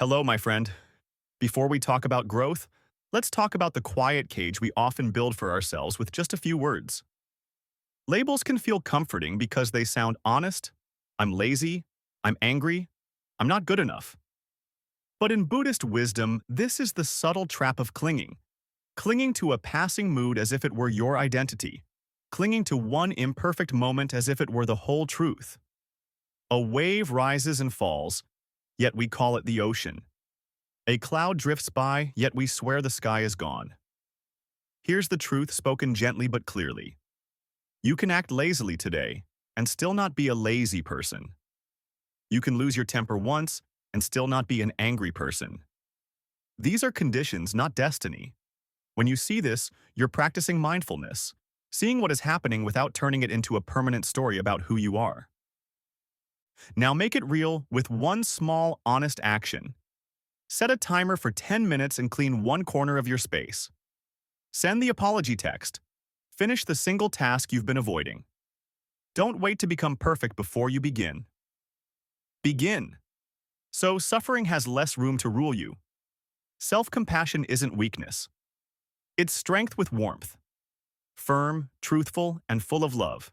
Hello, my friend. Before we talk about growth, let's talk about the quiet cage we often build for ourselves with just a few words. Labels can feel comforting because they sound honest. I'm lazy. I'm angry. I'm not good enough. But in Buddhist wisdom, this is the subtle trap of clinging. Clinging to a passing mood as if it were your identity. Clinging to one imperfect moment as if it were the whole truth. A wave rises and falls, yet we call it the ocean. A cloud drifts by, yet we swear the sky is gone. Here's the truth spoken gently but clearly. You can act lazily today and still not be a lazy person. You can lose your temper once and still not be an angry person. These are conditions, not destiny. When you see this, you're practicing mindfulness, seeing what is happening without turning it into a permanent story about who you are. Now make it real with one small, honest action. Set a timer for 10 minutes and clean one corner of your space. Send the apology text. Finish the single task you've been avoiding. Don't wait to become perfect before you begin. Begin. So suffering has less room to rule you. Self-compassion isn't weakness. It's strength with warmth. Firm, truthful, and full of love.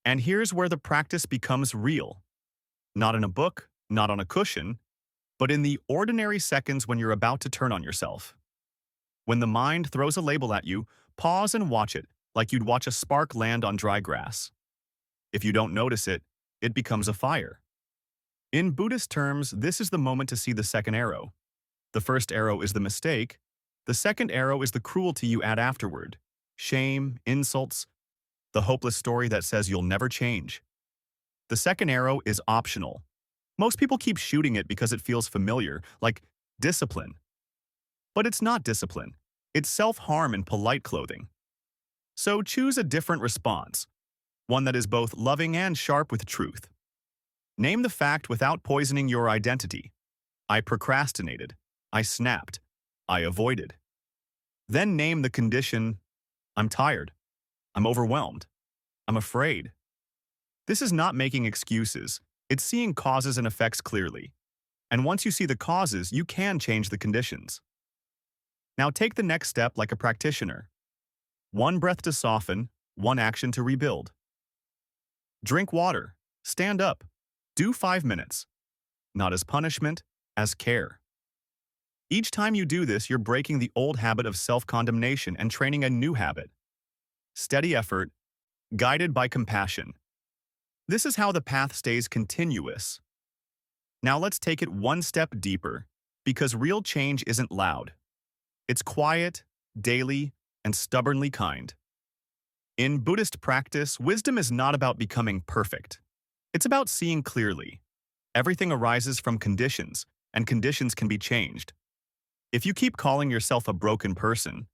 And here's where the practice becomes real. Not in a book, not on a cushion, but in the ordinary seconds when you're about to turn on yourself. When the mind throws a label at you, pause and watch it, like you'd watch a spark land on dry grass. If you don't notice it, it becomes a fire. In Buddhist terms, this is the moment to see the second arrow. The first arrow is the mistake. The second arrow is the cruelty you add afterward. Shame, insults, the hopeless story that says you'll never change. The second arrow is optional. Most people keep shooting it because it feels familiar, like discipline. But it's not discipline. It's self-harm in polite clothing. So choose a different response, one that is both loving and sharp with truth. Name the fact without poisoning your identity. I procrastinated. I snapped. I avoided. Then name the condition. I'm tired. I'm overwhelmed. I'm afraid. This is not making excuses. It's seeing causes and effects clearly. And once you see the causes, you can change the conditions. Now take the next step like a practitioner. One breath to soften, one action to rebuild. Drink water. Stand up. Do 5 minutes. Not as punishment, as care. Each time you do this, you're breaking the old habit of self-condemnation and training a new habit. Steady effort, guided by compassion. This is how the path stays continuous. Now let's take it one step deeper, because real change isn't loud. It's quiet, daily, and stubbornly kind. In Buddhist practice, wisdom is not about becoming perfect. It's about seeing clearly. Everything arises from conditions, and conditions can be changed. If you keep calling yourself a broken person,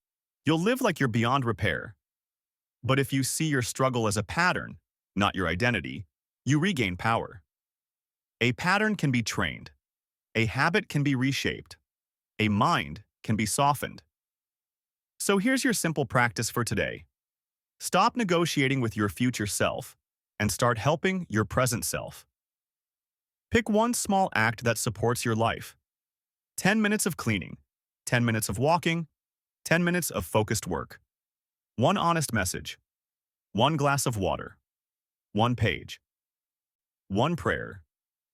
you'll live like you're beyond repair. But if you see your struggle as a pattern, not your identity, you regain power. A pattern can be trained. A habit can be reshaped. A mind can be softened. So here's your simple practice for today. Stop negotiating with your future self and start helping your present self. Pick one small act that supports your life. 10 minutes of cleaning, 10 minutes of walking, 10 minutes of focused work. One honest message. One glass of water. One page. One prayer.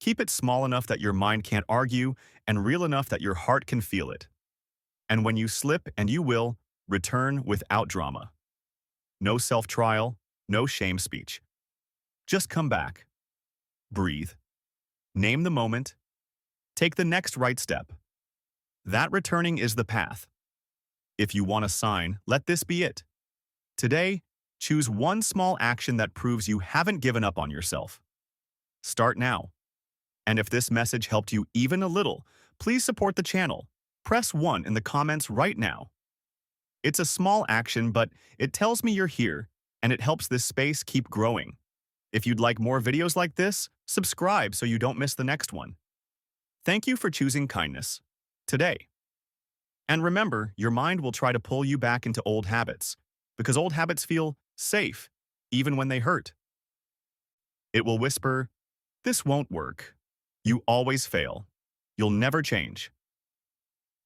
Keep it small enough that your mind can't argue and real enough that your heart can feel it. And when you slip, and you will, return without drama. No self-trial, no shame speech. Just come back. Breathe. Name the moment. Take the next right step. That returning is the path. If you want a sign, let this be it. Today, choose one small action that proves you haven't given up on yourself. Start now. And if this message helped you even a little, please support the channel. Press 1 in the comments right now. It's a small action, but it tells me you're here, and it helps this space keep growing. If you'd like more videos like this, subscribe so you don't miss the next one. Thank you for choosing kindness today. And remember, your mind will try to pull you back into old habits, because old habits feel safe, even when they hurt. It will whisper, "This won't work. You always fail. you'll never change.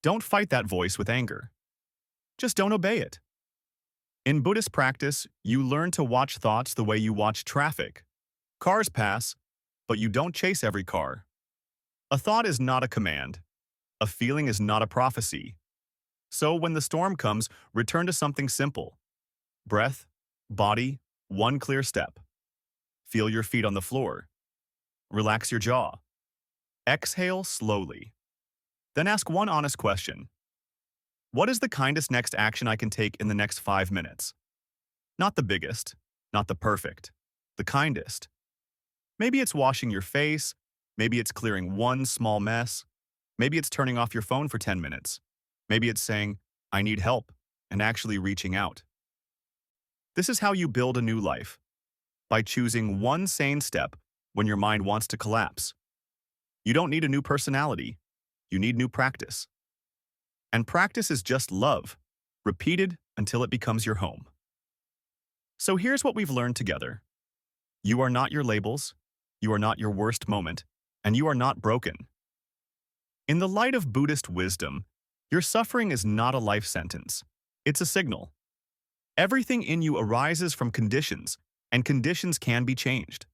Don't fight that voice with anger. Just don't obey it. In Buddhist practice, you learn to watch thoughts the way you watch traffic. Cars pass, but you don't chase every car. A thought is not a command. A feeling is not a prophecy. So when the storm comes, return to something simple. Breath, body, one clear step. Feel your feet on the floor. Relax your jaw. Exhale slowly. Then ask one honest question. What is the kindest next action I can take in the next 5 minutes? Not the biggest, not the perfect, the kindest. Maybe it's washing your face, maybe it's clearing one small mess, maybe it's turning off your phone for 10 minutes, maybe it's saying, I need help, and actually reaching out. This is how you build a new life, by choosing one sane step when your mind wants to collapse. You don't need a new personality, you need new practice. And practice is just love, repeated until it becomes your home. So here's what we've learned together. You are not your labels, you are not your worst moment, and you are not broken. In the light of Buddhist wisdom, your suffering is not a life sentence. It's a signal. Everything in you arises from conditions, and conditions can be changed.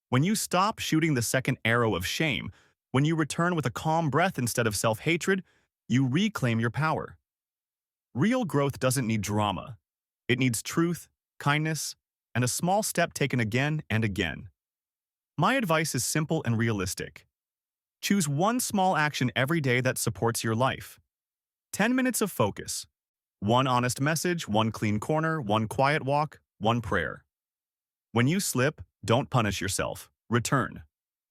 When you stop shooting the second arrow of shame, when you return with a calm breath instead of self-hatred, you reclaim your power. Real growth doesn't need drama. It needs truth, kindness, and a small step taken again and again. My advice is simple and realistic. Choose one small action every day that supports your life. 10 minutes of focus. One honest message, one clean corner, one quiet walk, one prayer. When you slip, don't punish yourself. Return.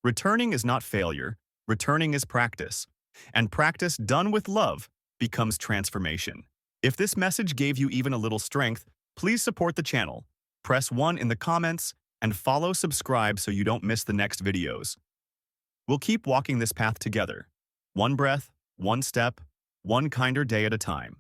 Returning is not failure. Returning is practice. And practice done with love becomes transformation. If this message gave you even a little strength, please support the channel. Press 1 in the comments and subscribe so you don't miss the next videos. We'll keep walking this path together. One breath, one step, one kinder day at a time.